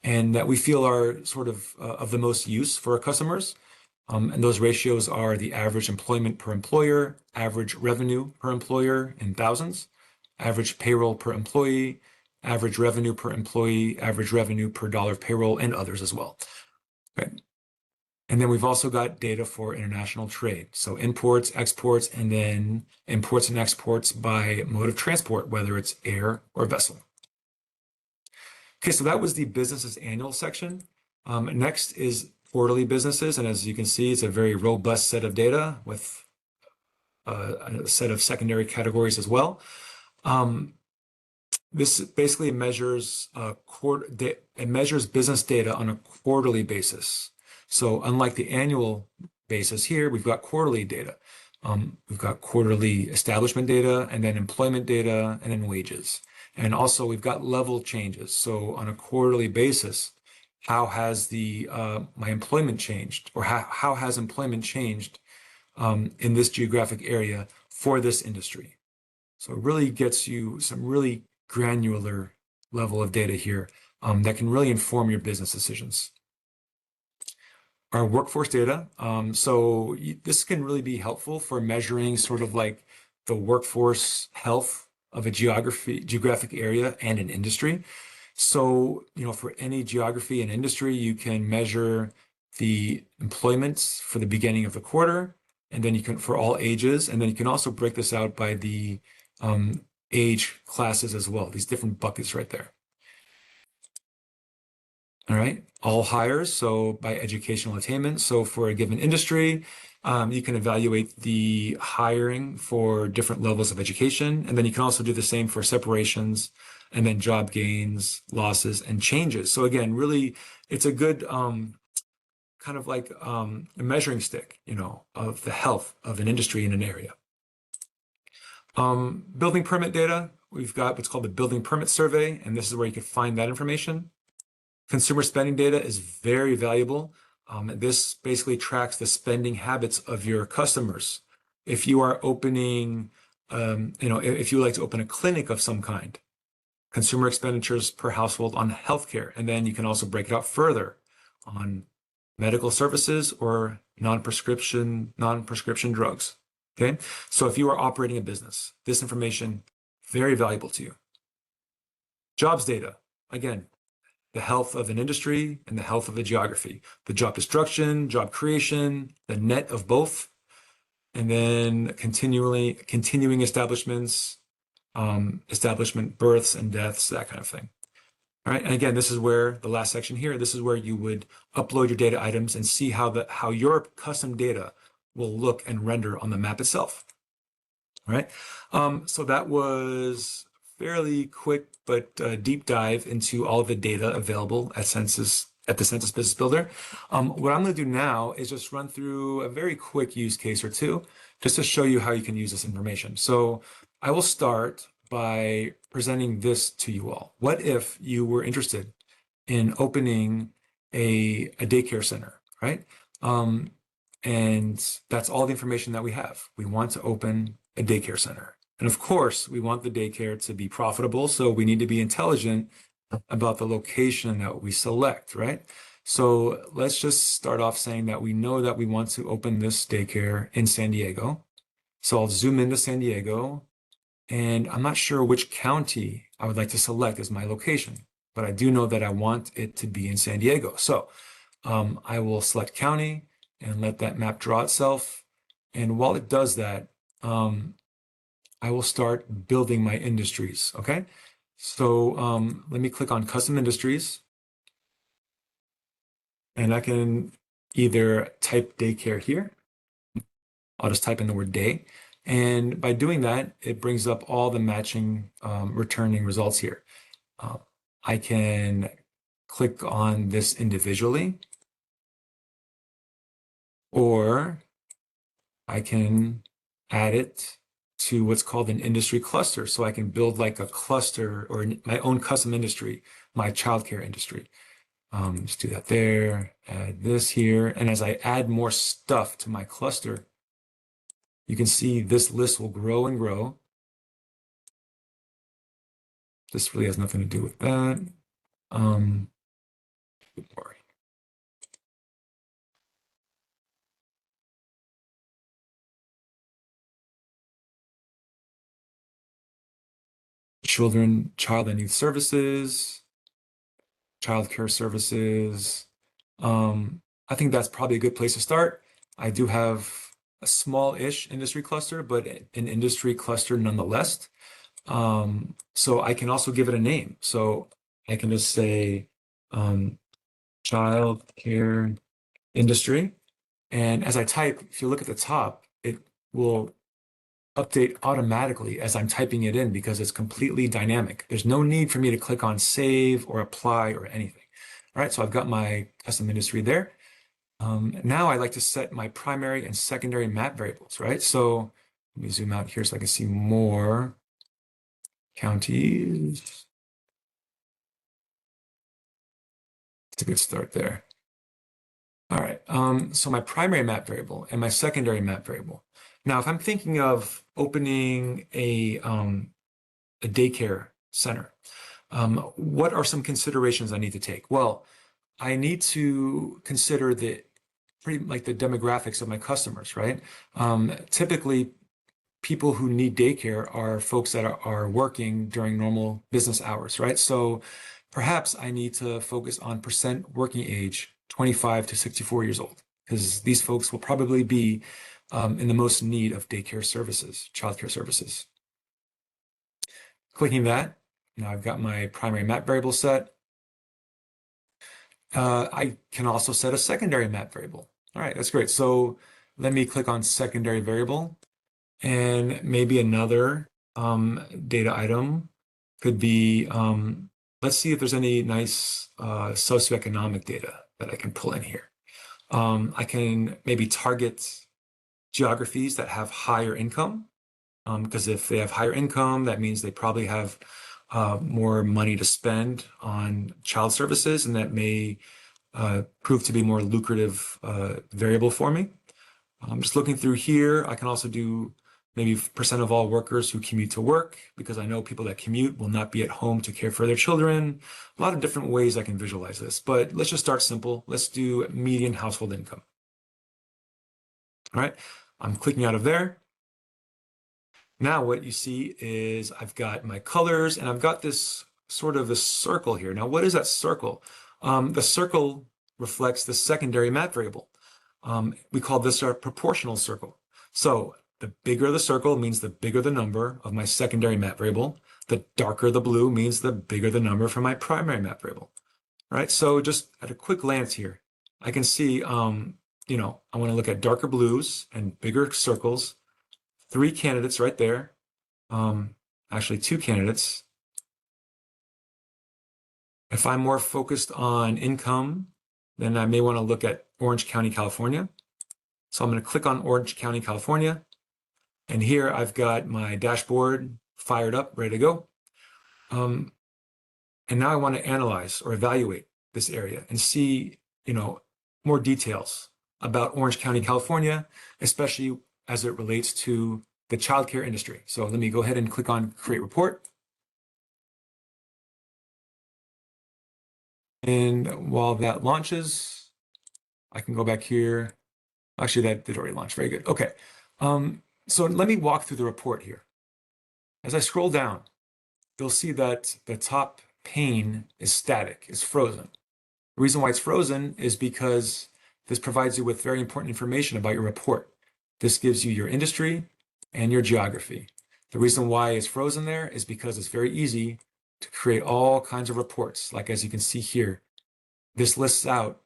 and that we feel are sort of the most use for our customers. And those ratios are the average employment per employer, average revenue per employer in thousands, average payroll per employee, average revenue per employee, average revenue per dollar of payroll, and others as well. Okay. And then we've also got data for international trade. So imports, exports, and then imports and exports by mode of transport, whether it's air or vessel. Okay, so that was the business's annual section. Next is quarterly businesses. And as you can see, it's a very robust set of data with a set of secondary categories as well. This basically measures business data on a quarterly basis. So unlike the annual basis here, we've got quarterly data. We've got quarterly establishment data and then employment data and then wages. And also we've got level changes. So on a quarterly basis, how has my employment changed, or how has employment changed in this geographic area for this industry? So it really gets you some really granular level of data here that can really inform your business decisions. Our workforce data. So this can really be helpful for measuring sort of like the workforce health of a geographic area and an industry. So, for any geography and industry, you can measure the employment for the beginning of the quarter, and then you can for all ages, and then you can also break this out by the age classes as well, these different buckets right there. All right, all hires, so by educational attainment. So for a given industry, you can evaluate the hiring for different levels of education, and then you can also do the same for separations, and then job gains, losses, and changes. So again, really, it's a good kind of like a measuring stick, of the health of an industry in an area. Building permit data, we've got what's called the building permit survey, and this is where you can find that information. Consumer spending data is very valuable. This basically tracks the spending habits of your customers. If you are opening, if you like to open a clinic of some kind, consumer expenditures per household on healthcare, and then you can also break it out further on medical services or non-prescription drugs. Okay, so if you are operating a business, this information very valuable to you. Jobs data, again, the health of an industry and the health of a geography, the job destruction, job creation, the net of both, and then continuing establishments, establishment births and deaths, that kind of thing. All right, and again, this is where the last section here, this is where you would upload your data items and see how your custom data will look and render on the map itself. All right, so that was fairly quick but deep dive into all of the data available at the Census Business Builder. What I'm going to do now is just run through a very quick use case or two, just to show you how you can use this information. So I will start by presenting this to you all. What if you were interested in opening a daycare center, right? And that's all the information that we have. We want to open a daycare center. And of course, we want the daycare to be profitable, so we need to be intelligent about the location that we select, right? So let's just start off saying that we know that we want to open this daycare in San Diego. So I'll zoom into San Diego, and I'm not sure which county I would like to select as my location, but I do know that I want it to be in San Diego. So I will select county and let that map draw itself. And while it does that, I will start building my industries, okay? So let me click on custom industries, and I can either type daycare here. I'll just type in the word day. And by doing that, it brings up all the matching returning results here. I can click on this individually, or I can add it to what's called an industry cluster. So I can build like a cluster or my own custom industry, my childcare industry. Let's do that there, add this here. And as I add more stuff to my cluster, you can see this list will grow and grow. This really has nothing to do with that. Child and youth services, childcare services. I think that's probably a good place to start. I do have a small-ish industry cluster, but an industry cluster nonetheless. So I can also give it a name. So I can just say child care industry. And as I type, if you look at the top, it will update automatically as I'm typing it in because it's completely dynamic. There's no need for me to click on save or apply or anything. All right, so I've got my custom industry there. Now I like to set my primary and secondary map variables, right? So let me zoom out here so I can see more counties. It's a good start there. All right, so my primary map variable and my secondary map variable. Now, if I'm thinking of opening a daycare center, what are some considerations I need to take? Well, I need to consider the demographics of my customers, right? Typically, people who need daycare are folks that are working during normal business hours, right? So perhaps I need to focus on percent working age, 25 to 64 years old, because these folks will probably be in the most need of daycare services, childcare services. Clicking that, now I've got my primary map variable set. I can also set a secondary map variable. All right, that's great. So let me click on secondary variable, and maybe another data item could be, let's see if there's any nice socioeconomic data that I can pull in here. I can maybe target geographies that have higher income. because if they have higher income, that means they probably have more money to spend on child services, and that may prove to be more lucrative variable for me. I'm just looking through here. I can also do maybe percent of all workers who commute to work, because I know people that commute will not be at home to care for their children. A lot of different ways I can visualize this, but let's just start simple. Let's do median household income. All right, I'm clicking out of there. Now what you see is I've got my colors and I've got this sort of a circle here. Now, what is that circle? The circle reflects the secondary map variable. We call this our proportional circle. So the bigger the circle means the bigger the number of my secondary map variable. The darker the blue means the bigger the number for my primary map variable. All right, so just at a quick glance here, I can see, I want to look at darker blues and bigger circles. 3 candidates right there. Actually 2 candidates. If I'm more focused on income, then I may want to look at Orange County, California. So I'm going to click on Orange County, California. And here I've got my dashboard fired up, ready to go. And now I want to analyze or evaluate this area and see, more details about Orange County, California, especially as it relates to the childcare industry. So let me go ahead and click on Create Report. And while that launches, I can go back here. Actually, that did already launch. Very good. Okay. So let me walk through the report here. As I scroll down, you'll see that the top pane is static, is frozen. The reason why it's frozen is because this provides you with very important information about your report. This gives you your industry and your geography. The reason why it's frozen there is because it's very easy to create all kinds of reports. Like as you can see here, this lists out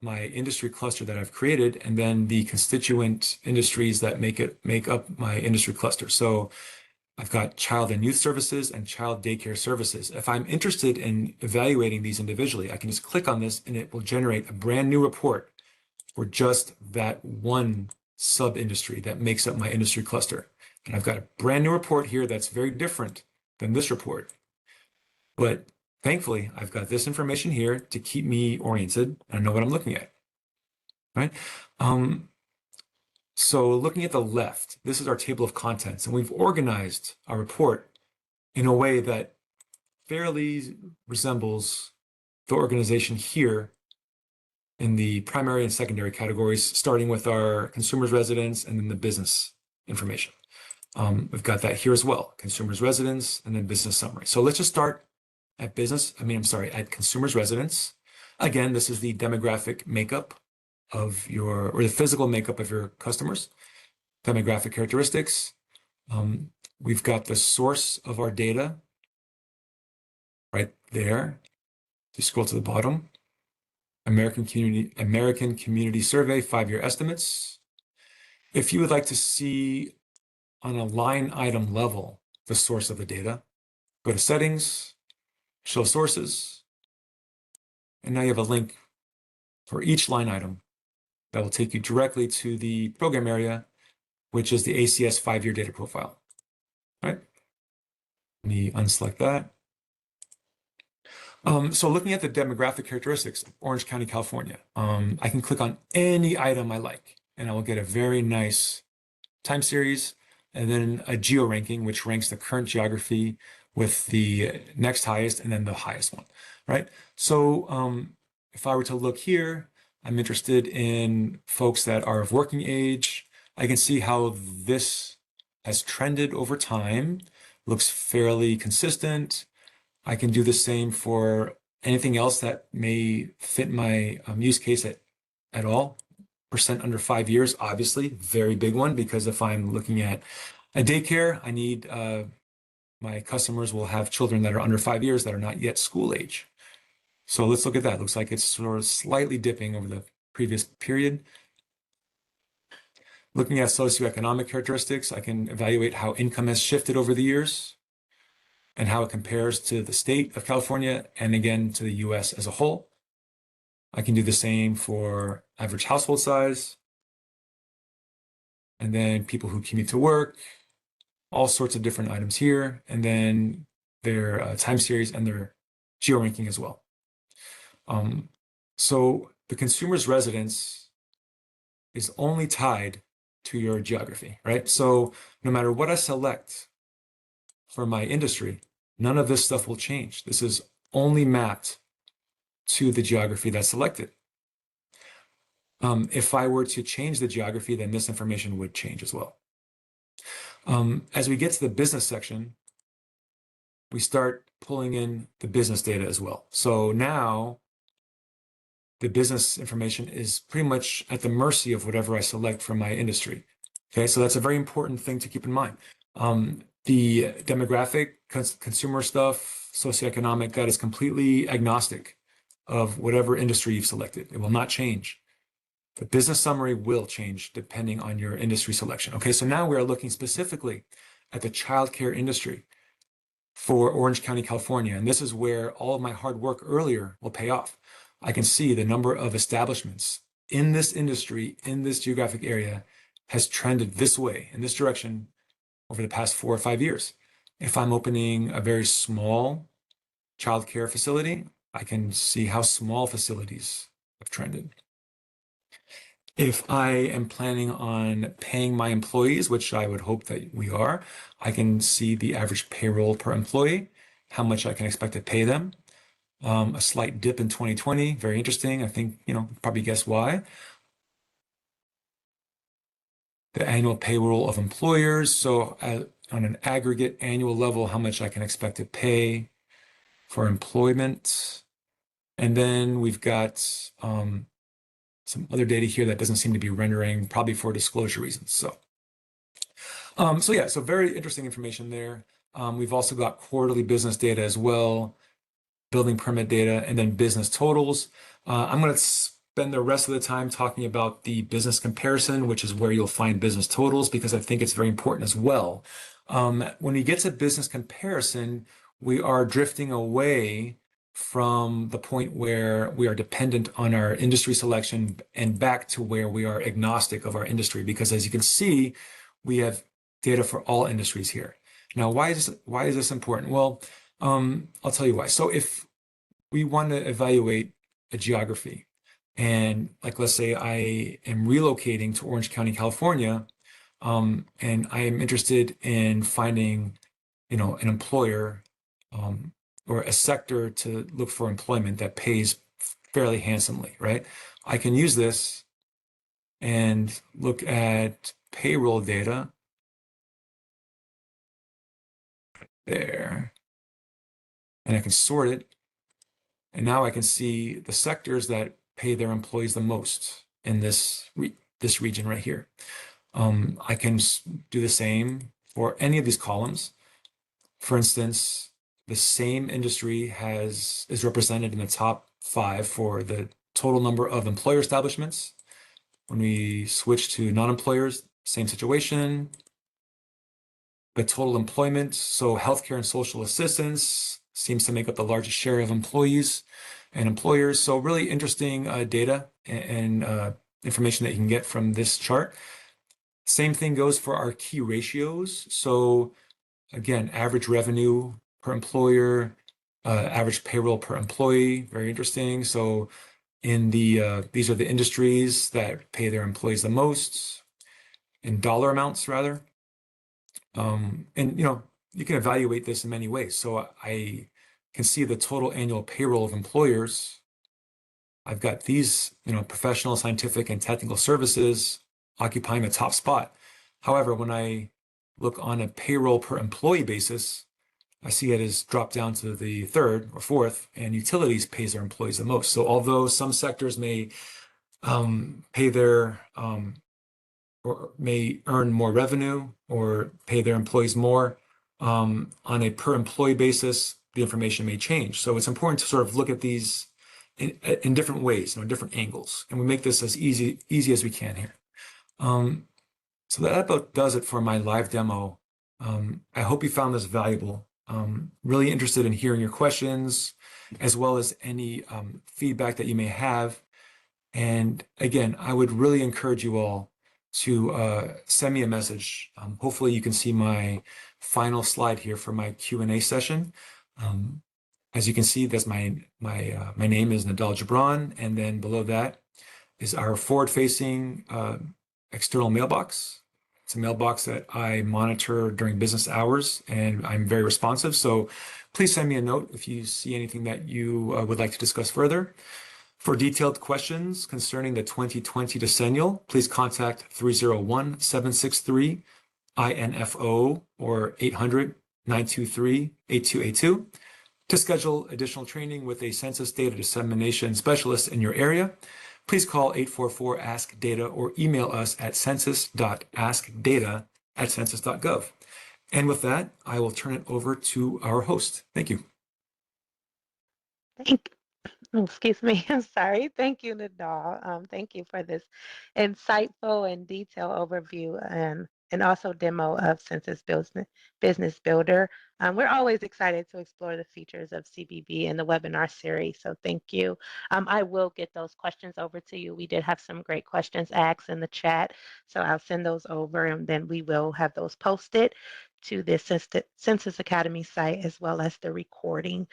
my industry cluster that I've created, and then the constituent industries that make up my industry cluster. So I've got child and youth services and child daycare services. If I'm interested in evaluating these individually, I can just click on this and it will generate a brand new report for just that one sub-industry that makes up my industry cluster. And I've got a brand new report here that's very different than this report. But thankfully, I've got this information here to keep me oriented and I know what I'm looking at, right? So looking at the left, this is our table of contents, and we've organized our report in a way that fairly resembles the organization here in the primary and secondary categories, starting with our consumers residence and then the business information. We've got that here as well, consumers residence and then business summary. So let's just start at at consumers residence. Again, this is the demographic makeup of or the physical makeup of your customers, demographic characteristics. We've got the source of our data right there. If you scroll to the bottom, American Community Survey 5-year estimates. If you would like to see on a line item level the source of the data, go to Settings, Show Sources, and now you have a link for each line item that will take you directly to the program area, which is the ACS 5-year data profile. All right. Let me unselect that. So looking at the demographic characteristics of Orange County, California, I can click on any item I like, and I will get a very nice time series, and then a geo ranking, which ranks the current geography with the next highest and then the highest one, right? So if I were to look here, I'm interested in folks that are of working age. I can see how this has trended over time, looks fairly consistent. I can do the same for anything else that may fit my use case at all. Percent under 5 years, obviously, very big one, because if I'm looking at a daycare, I need my customers will have children that are under 5 years that are not yet school age. So let's look at that. Looks like it's sort of slightly dipping over the previous period. Looking at socioeconomic characteristics, I can evaluate how income has shifted over the years and how it compares to the state of California and again to the US as a whole. I can do the same for average household size, and then people who commute to work, all sorts of different items here, and then their time series and their geo ranking as well. So the consumer's residence is only tied to your geography, right? So no matter what I select for my industry, none of this stuff will change. This is only mapped to the geography that's selected. If I were to change the geography, then this information would change as well. As we get to the business section, we start pulling in the business data as well. So now the business information is pretty much at the mercy of whatever I select for my industry. Okay, so that's a very important thing to keep in mind. The demographic, consumer stuff, socioeconomic, that is completely agnostic of whatever industry you've selected. It will not change. The business summary will change depending on your industry selection. Okay, so now we are looking specifically at the childcare industry for Orange County, California. And this is where all of my hard work earlier will pay off. I can see the number of establishments in this industry, in this geographic area, has trended this way, in this direction, over the past 4 or 5 years. If I'm opening a very small childcare facility, I can see how small facilities have trended. If I am planning on paying my employees, which I would hope that we are, I can see the average payroll per employee, how much I can expect to pay them. A slight dip in 2020, very interesting. I think, probably guess why. The annual payroll of employers. So on an aggregate annual level, how much I can expect to pay for employment. And then we've got some other data here that doesn't seem to be rendering, probably for disclosure reasons. So very interesting information there. We've also got quarterly business data as well, building permit data, and then business totals. I'm going to spend the rest of the time talking about the business comparison, which is where you'll find business totals, because I think it's very important as well. When we get to business comparison, we are drifting away from the point where we are dependent on our industry selection and back to where we are agnostic of our industry, because as you can see, we have data for all industries here. Now, why is this important? Well, I'll tell you why. So if we want to evaluate a geography, and let's say I am relocating to Orange County, California, and I am interested in finding, an employer or a sector to look for employment that pays fairly handsomely, right? I can use this and look at payroll data there, and I can sort it. And now I can see the sectors that pay their employees the most in this region right here. I can do the same for any of these columns. For instance, the same industry is represented in the top 5 for the total number of employer establishments. When we switch to non-employers, same situation. The total employment, so healthcare and social assistance seems to make up the largest share of employees and employers. So really interesting data and information that you can get from this chart. Same thing goes for our key ratios. So again, average revenue per employer, average payroll per employee, very interesting. So in these are the industries that pay their employees the most in dollar amounts rather. And you can evaluate this in many ways. So I can see the total annual payroll of employers. I've got these, professional, scientific, and technical services occupying the top spot. However, when I look on a payroll per employee basis, I see it has dropped down to the 3rd or 4th, and utilities pays their employees the most. So although some sectors may pay their or may earn more revenue or pay their employees more, on a per employee basis, the information may change. So it's important to sort of look at these in different ways, different angles, and we make this as easy as we can here. So that about does it for my live demo. I hope you found this valuable. Really interested in hearing your questions, as well as any feedback that you may have. And again, I would really encourage you all to send me a message. Hopefully you can see my final slide here for my Q&A session. As you can see, that's my name is Nadal Gibran, and then below that is our forward-facing external mailbox. It's a mailbox that I monitor during business hours, and I'm very responsive. So please send me a note if you see anything that you would like to discuss further. For detailed questions concerning the 2020 decennial, please contact 301-763-INFO or 800-923-8282. To schedule additional training with a census data dissemination specialist in your area, please call 844-ASK-DATA or email us at census.askdata@census.gov. And with that, I will turn it over to our host. Thank you. Excuse me, I'm sorry. Thank you, Nadal. Thank you for this insightful and detailed overview and also demo of Census Business Builder. We're always excited to explore the features of CBB in the webinar series, so thank you. I will get those questions over to you. We did have some great questions asked in the chat, so I'll send those over and then we will have those posted to the Census Academy site as well as the recording.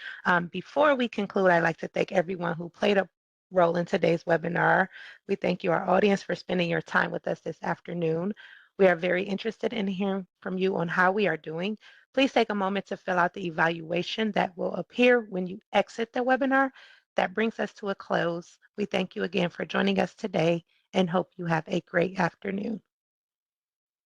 Before we conclude, I'd like to thank everyone who played a role in today's webinar. We thank you, our audience, for spending your time with us this afternoon. We are very interested in hearing from you on how we are doing. Please take a moment to fill out the evaluation that will appear when you exit the webinar. That brings us to a close. We thank you again for joining us today and hope you have a great afternoon.